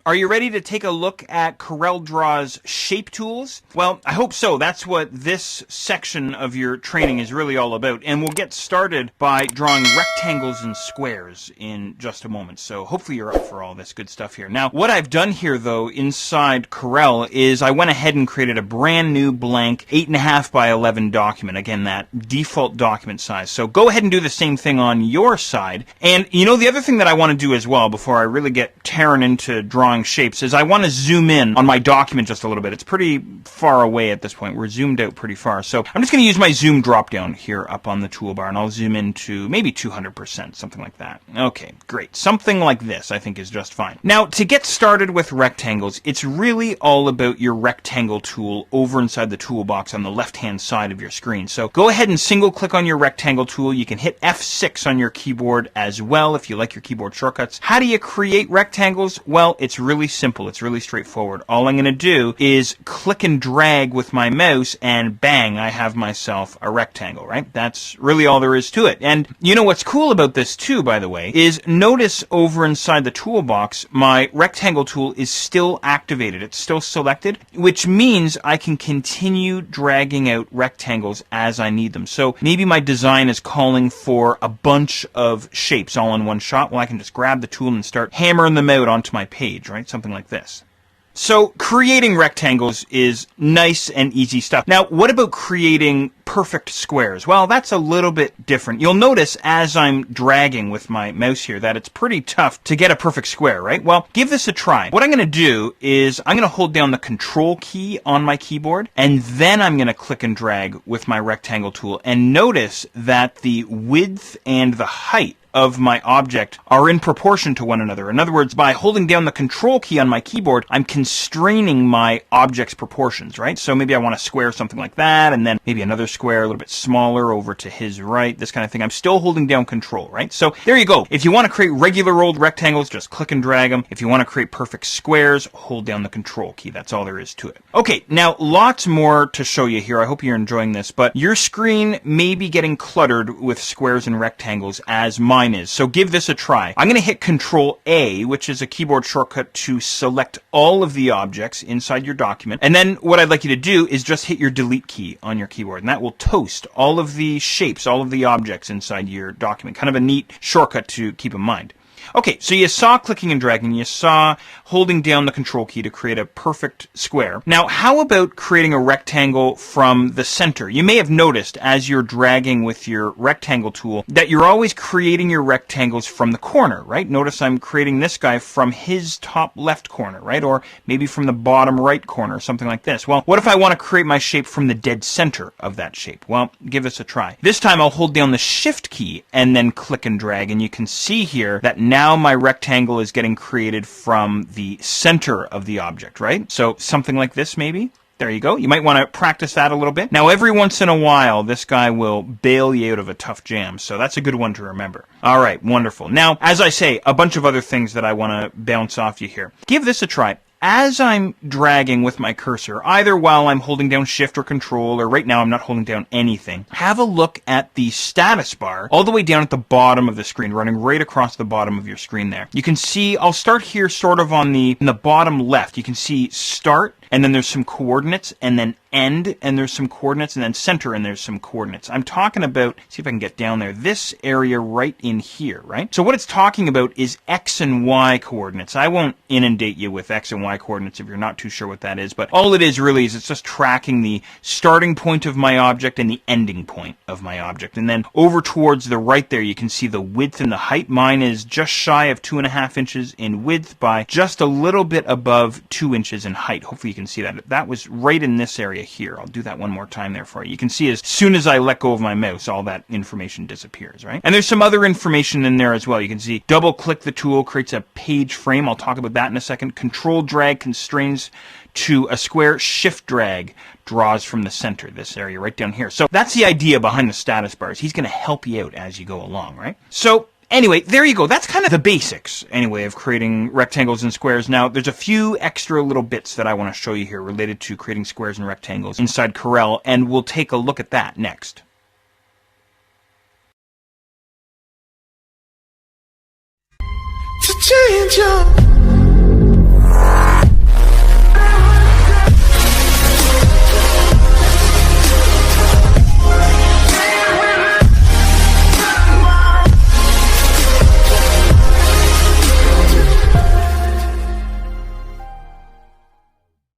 Are you ready to take a look at CorelDRAW's shape tools? Well, I hope so. That's what this section of your training is really all about. And we'll get started by drawing rectangles and squares in just a moment. So hopefully you're up for all this good stuff here. Now, what I've done here, though, inside Corel is I went ahead and created a brand new blank 8.5 by 11 document. Again, that default document size. So go ahead and do the same thing on your side. And you know, the other thing that I want to do as well before I really get tearing into drawing shapes is I want to zoom in on my document just a little bit. It's pretty far away at this point. We're zoomed out pretty far. So I'm just going to use my zoom drop down here up on the toolbar, and I'll zoom into maybe 200%, something like that. Okay, great. Something like this I think is just fine. Now, to get started with rectangles, it's really all about your rectangle tool over inside the toolbox on the left-hand side of your screen. So go ahead and single click on your rectangle tool. You can hit F6 on your keyboard as well if you like your keyboard shortcuts. How do you create rectangles? Well, it's really simple. It's really straightforward. All I'm going to do is click and drag with my mouse, and bang, I have myself a rectangle, right? That's really all there is to it. And you know what's cool about this too, by the way, is notice over inside the toolbox, my rectangle tool is still activated. It's still selected, which means I can continue dragging out rectangles as I need them. So maybe my design is calling for a bunch of shapes all in one shot. Well, I can just grab the tool and start hammering them out onto my page, right? Something like this. So creating rectangles is nice and easy stuff. Now, what about creating perfect squares? Well, that's a little bit different. You'll notice as I'm dragging with my mouse here that it's pretty tough to get a perfect square, right? Well, give this a try. What I'm going to do is I'm going to hold down the Control key on my keyboard, and then I'm going to click and drag with my rectangle tool. And notice that the width and the height of my object are in proportion to one another. In other words, by holding down the Control key on my keyboard, I'm constraining my object's proportions, right? So maybe I want to square something like that, and then maybe another square a little bit smaller over to his right, this kind of thing. I'm still holding down Control, right? So there you go. If you want to create regular old rectangles, just click and drag them. If you want to create perfect squares, hold down the Control key. That's all there is to it. Okay, now lots more to show you here. I hope you're enjoying this, but your screen may be getting cluttered with squares and rectangles as mine is. So give this a try. I'm going to hit Control A, which is a keyboard shortcut to select all of the objects inside your document. And then what I'd like you to do is just hit your Delete key on your keyboard, and that will toast all of the shapes, all of the objects inside your document. Kind of a neat shortcut to keep in mind. Okay, so you saw clicking and dragging, you saw holding down the Control key to create a perfect square. Now, how about creating a rectangle from the center? You may have noticed as you're dragging with your rectangle tool that you're always creating your rectangles from the corner, right? Notice I'm creating this guy from his top left corner, right? Or maybe from the bottom right corner, something like this. Well, what if I want to create my shape from the dead center of that shape? Well, give this a try. This time I'll hold down the Shift key and then click and drag, and you can see here that now my rectangle is getting created from the center of the object, right? So something like this maybe. There you go. You might want to practice that a little bit. Now, every once in a while, this guy will bail you out of a tough jam, so that's a good one to remember. All right, wonderful. Now, as I say, a bunch of other things that I want to bounce off you here. Give this a try. As I'm dragging with my cursor, either while I'm holding down Shift or Control, or right now I'm not holding down anything, have a look at the status bar all the way down at the bottom of the screen, running right across the bottom of your screen there. You can see, I'll start here sort of in the bottom left. You can see Start, and then there's some coordinates, and then End, and there's some coordinates, and then Center, and there's some coordinates. I'm talking about, see if I can get down there, this area right in here, right? So what it's talking about is X and Y coordinates. I won't inundate you with X and Y coordinates if you're not too sure what that is, but all it is really is it's just tracking the starting point of my object and the ending point of my object. And then over towards the right there, you can see the width and the height. Mine is just shy of 2.5 inches in width by just a little bit above 2 inches in height. Hopefully you can see that. That was right in this area here. I'll do that one more time there for you. You can see as soon as I let go of my mouse, all that information disappears, right? And there's some other information in there as well. You can see double click the tool, creates a page frame. I'll talk about that in a second. Control drag constrains to a square. Shift drag draws from the center, this area right down here. So that's the idea behind the status bars. He's going to help you out as you go along, right? So anyway, there you go. That's kind of the basics, anyway, of creating rectangles and squares. Now, there's a few extra little bits that I want to show you here related to creating squares and rectangles inside Corel, and we'll take a look at that next. To change your